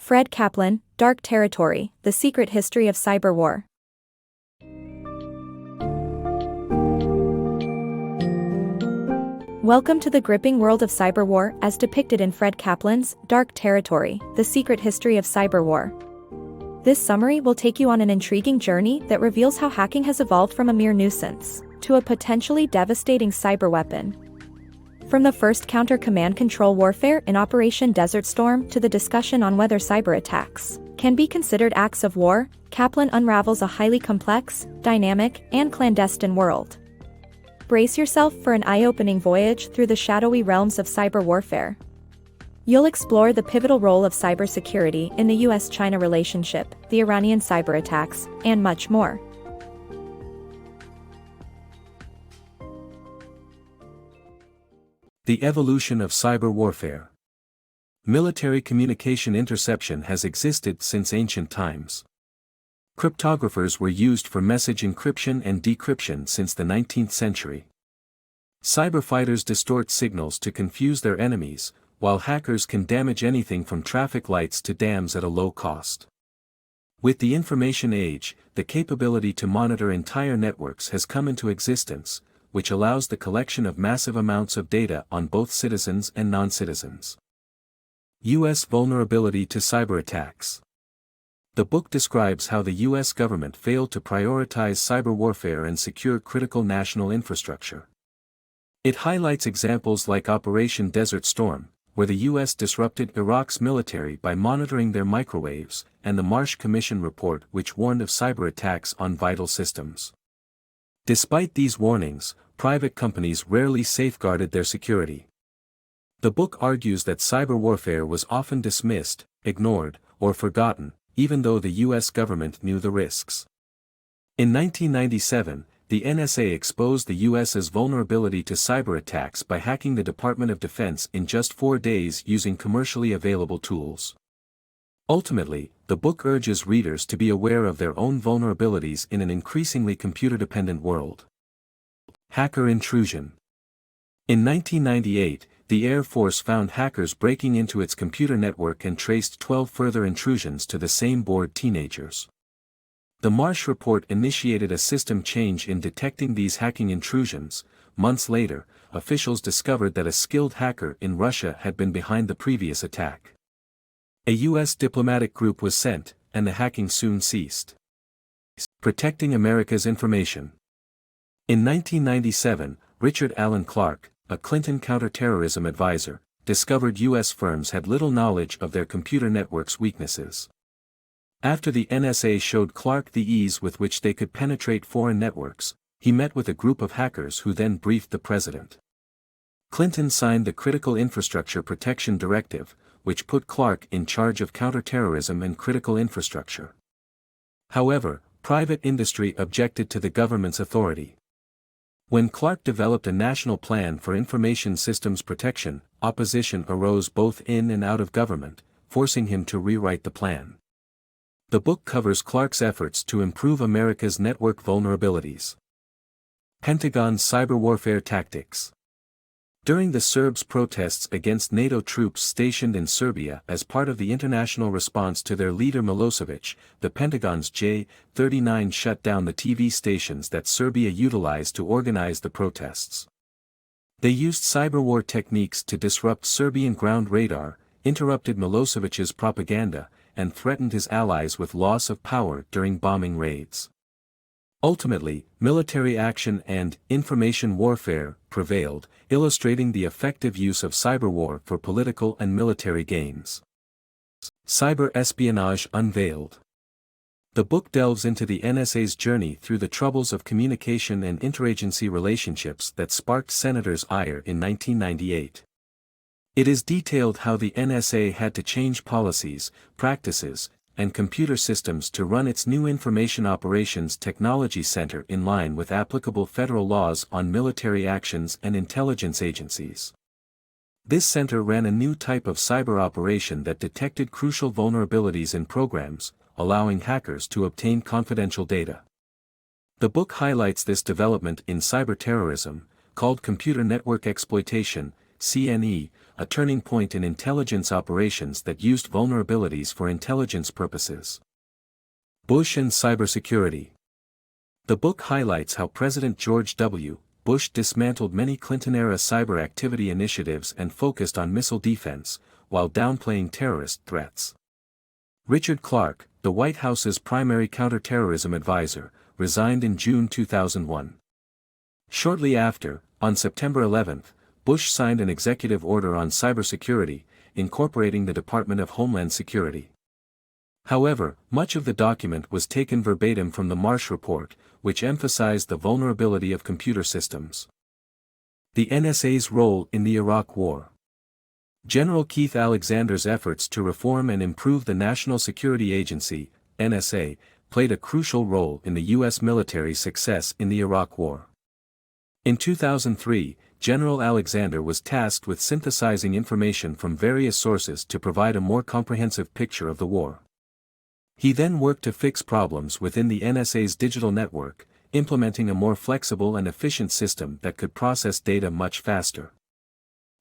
Fred Kaplan, Dark Territory, The Secret History of Cyber War. Welcome to the gripping world of cyber war as depicted in Fred Kaplan's Dark Territory, The Secret History of Cyber War. This summary will take you on an intriguing journey that reveals how hacking has evolved from a mere nuisance to a potentially devastating cyber weapon. From the first counter-command control warfare in Operation Desert Storm to the discussion on whether cyberattacks can be considered acts of war, Kaplan unravels a highly complex, dynamic, and clandestine world. Brace yourself for an eye-opening voyage through the shadowy realms of cyber warfare. You'll explore the pivotal role of cybersecurity in the US-China relationship, the Iranian cyberattacks, and much more. The evolution of cyber warfare. Military communication interception has existed since ancient times. Cryptographers were used for message encryption and decryption since the 19th century. Cyberfighters distort signals to confuse their enemies, while hackers can damage anything from traffic lights to dams at a low cost. With the information age, the capability to monitor entire networks has come into existence, which allows the collection of massive amounts of data on both citizens and non-citizens. U.S. vulnerability to cyberattacks. The book describes how the U.S. government failed to prioritize cyber warfare and secure critical national infrastructure. It highlights examples like Operation Desert Storm, where the U.S. disrupted Iraq's military by monitoring their microwaves, and the Marsh Commission report which warned of cyberattacks on vital systems. Despite these warnings, private companies rarely safeguarded their security. The book argues that cyber warfare was often dismissed, ignored, or forgotten, even though the U.S. government knew the risks. In 1997, the NSA exposed the U.S.'s vulnerability to cyberattacks by hacking the Department of Defense in just 4 days using commercially available tools. Ultimately, the book urges readers to be aware of their own vulnerabilities in an increasingly computer-dependent world. Hacker intrusion. In 1998, the Air Force found hackers breaking into its computer network and traced 12 further intrusions to the same bored teenagers. The Marsh report initiated a system change in detecting these hacking intrusions. Months later, officials discovered that a skilled hacker in Russia had been behind the previous attack. A U.S. diplomatic group was sent, and the hacking soon ceased. Protecting America's information. In 1997, Richard Allen Clark, a Clinton counterterrorism advisor, discovered U.S. firms had little knowledge of their computer network's weaknesses. After the NSA showed Clark the ease with which they could penetrate foreign networks, he met with a group of hackers who then briefed the president. Clinton signed the Critical Infrastructure Protection Directive, which put Clark in charge of counterterrorism and critical infrastructure. However, private industry objected to the government's authority. When Clark developed a national plan for information systems protection, opposition arose both in and out of government, forcing him to rewrite the plan. The book covers Clark's efforts to improve America's network vulnerabilities. Pentagon's cyber warfare tactics. During the Serbs' protests against NATO troops stationed in Serbia as part of the international response to their leader Milosevic, the Pentagon's J-39 shut down the TV stations that Serbia utilized to organize the protests. They used cyberwar techniques to disrupt Serbian ground radar, interrupted Milosevic's propaganda, and threatened his allies with loss of power during bombing raids. Ultimately, military action and information warfare prevailed, illustrating the effective use of cyberwar for political and military gains. Cyber Espionage Unveiled. The book delves into the NSA's journey through the troubles of communication and interagency relationships that sparked Senators' ire in 1998. It is detailed how the NSA had to change policies, practices, and computer systems to run its new Information Operations Technology Center in line with applicable federal laws on military actions and intelligence agencies. This center ran a new type of cyber operation that detected crucial vulnerabilities in programs, allowing hackers to obtain confidential data. The book highlights this development in cyberterrorism, called computer network exploitation, CNE, a turning point in intelligence operations that used vulnerabilities for intelligence purposes. Bush and Cybersecurity. The book highlights how President George W. Bush dismantled many Clinton-era cyber activity initiatives and focused on missile defense, while downplaying terrorist threats. Richard Clarke, the White House's primary counterterrorism advisor, resigned in June 2001. Shortly after, on September 11, Bush signed an executive order on cybersecurity, incorporating the Department of Homeland Security. However, much of the document was taken verbatim from the Marsh Report, which emphasized the vulnerability of computer systems. The NSA's role in the Iraq War. General Keith Alexander's efforts to reform and improve the National Security Agency, NSA, played a crucial role in the U.S. military's success in the Iraq War. In 2003, General Alexander was tasked with synthesizing information from various sources to provide a more comprehensive picture of the war. He then worked to fix problems within the NSA's digital network, implementing a more flexible and efficient system that could process data much faster.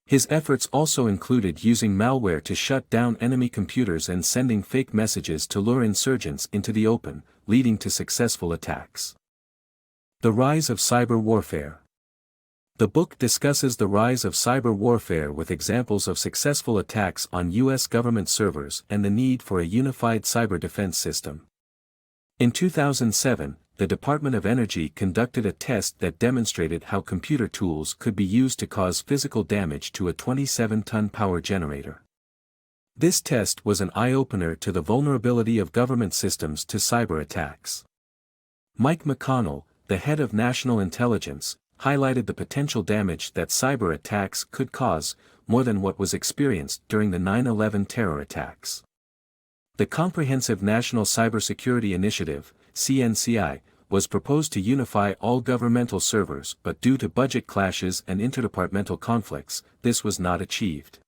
His efforts also included using malware to shut down enemy computers and sending fake messages to lure insurgents into the open, leading to successful attacks. The Rise of Cyberwarfare. The book discusses the rise of cyber warfare with examples of successful attacks on U.S. government servers and the need for a unified cyber defense system. In 2007, the Department of Energy conducted a test that demonstrated how computer tools could be used to cause physical damage to a 27-ton power generator. This test was an eye-opener to the vulnerability of government systems to cyber attacks. Mike McConnell, the head of National Intelligence, highlighted the potential damage that cyber attacks could cause, more than what was experienced during the 9/11 terror attacks. The Comprehensive National Cybersecurity Initiative, CNCI, was proposed to unify all governmental servers, but due to budget clashes and interdepartmental conflicts, this was not achieved.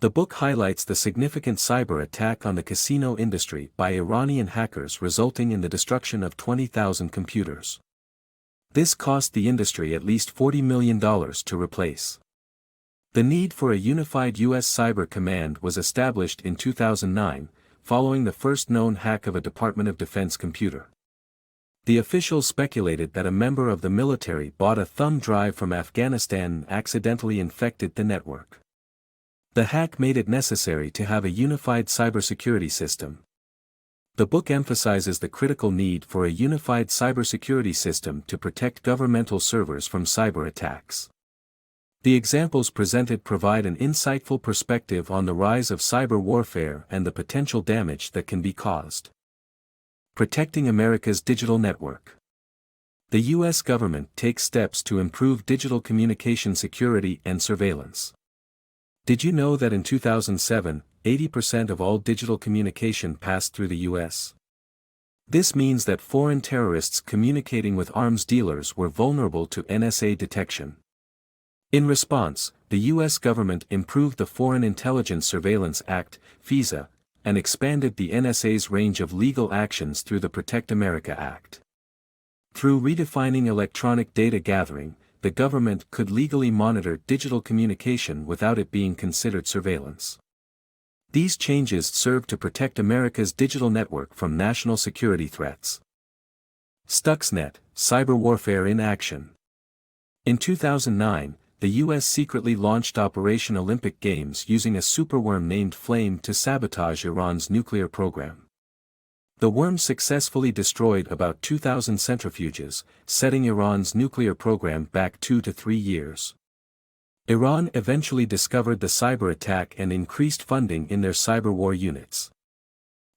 The book highlights the significant cyber attack on the casino industry by Iranian hackers, resulting in the destruction of 20,000 computers. This cost the industry at least $40 million to replace. The need for a unified U.S. Cyber Command was established in 2009, following the first known hack of a Department of Defense computer. The officials speculated that a member of the military bought a thumb drive from Afghanistan and accidentally infected the network. The hack made it necessary to have a unified cybersecurity system. The book emphasizes the critical need for a unified cybersecurity system to protect governmental servers from cyber attacks. The examples presented provide an insightful perspective on the rise of cyber warfare and the potential damage that can be caused. Protecting America's digital network. The U.S. government takes steps to improve digital communication security and surveillance. Did you know that in 2007, 80% of all digital communication passed through the U.S.? This means that foreign terrorists communicating with arms dealers were vulnerable to NSA detection. In response, the U.S. government improved the Foreign Intelligence Surveillance Act, FISA, and expanded the NSA's range of legal actions through the Protect America Act. Through redefining electronic data gathering, the government could legally monitor digital communication without it being considered surveillance. These changes serve to protect America's digital network from national security threats. Stuxnet, cyber warfare in action. In 2009, the U.S. secretly launched Operation Olympic Games using a superworm named Flame to sabotage Iran's nuclear program. The worm successfully destroyed about 2,000 centrifuges, setting Iran's nuclear program back 2 to 3 years. Iran eventually discovered the cyber attack and increased funding in their cyber war units.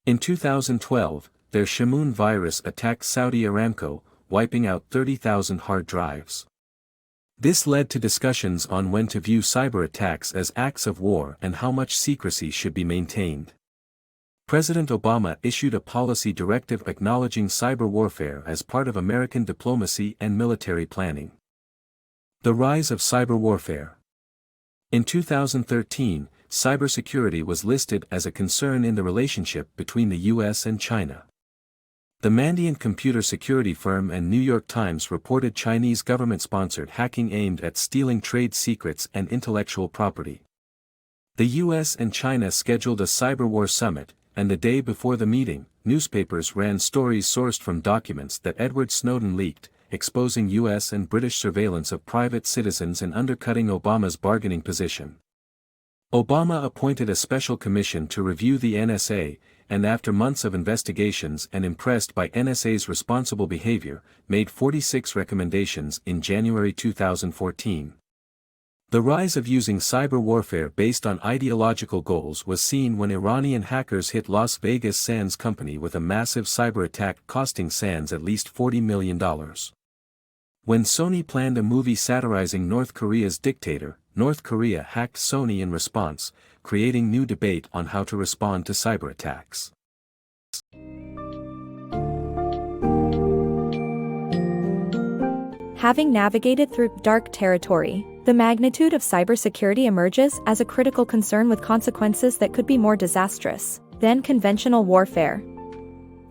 In 2012, their Shamoon virus attacked Saudi Aramco, wiping out 30,000 hard drives. This led to discussions on when to view cyber attacks as acts of war and how much secrecy should be maintained. President Obama issued a policy directive acknowledging cyber warfare as part of American diplomacy and military planning. The rise of cyber warfare. In 2013, cybersecurity was listed as a concern in the relationship between the U.S. and China. The Mandiant computer security firm and New York Times reported Chinese government-sponsored hacking aimed at stealing trade secrets and intellectual property. The US and China scheduled a cyberwar summit, and the day before the meeting, newspapers ran stories sourced from documents that Edward Snowden leaked, exposing US and British surveillance of private citizens and undercutting Obama's bargaining position. Obama appointed a special commission to review the NSA, and after months of investigations and impressed by NSA's responsible behavior, made 46 recommendations in January 2014. The rise of using cyber warfare based on ideological goals was seen when Iranian hackers hit Las Vegas Sands Company with a massive cyber attack costing Sands at least $40 million. When Sony planned a movie satirizing North Korea's dictator, North Korea hacked Sony in response, creating new debate on how to respond to cyber attacks. Having navigated through dark territory, the magnitude of cybersecurity emerges as a critical concern with consequences that could be more disastrous than conventional warfare.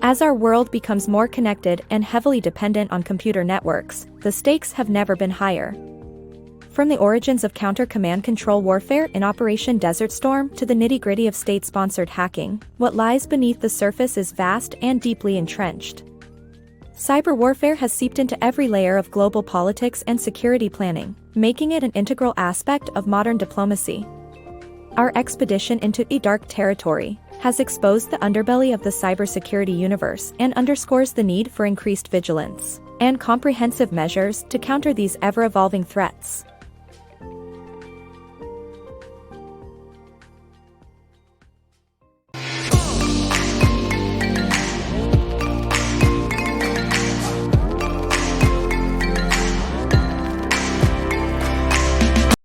As our world becomes more connected and heavily dependent on computer networks, the stakes have never been higher. From the origins of counter-command control warfare in Operation Desert Storm to the nitty-gritty of state-sponsored hacking, what lies beneath the surface is vast and deeply entrenched. Cyber warfare has seeped into every layer of global politics and security planning, making it an integral aspect of modern diplomacy. Our expedition into a dark territory has exposed the underbelly of the cybersecurity universe and underscores the need for increased vigilance and comprehensive measures to counter these ever-evolving threats.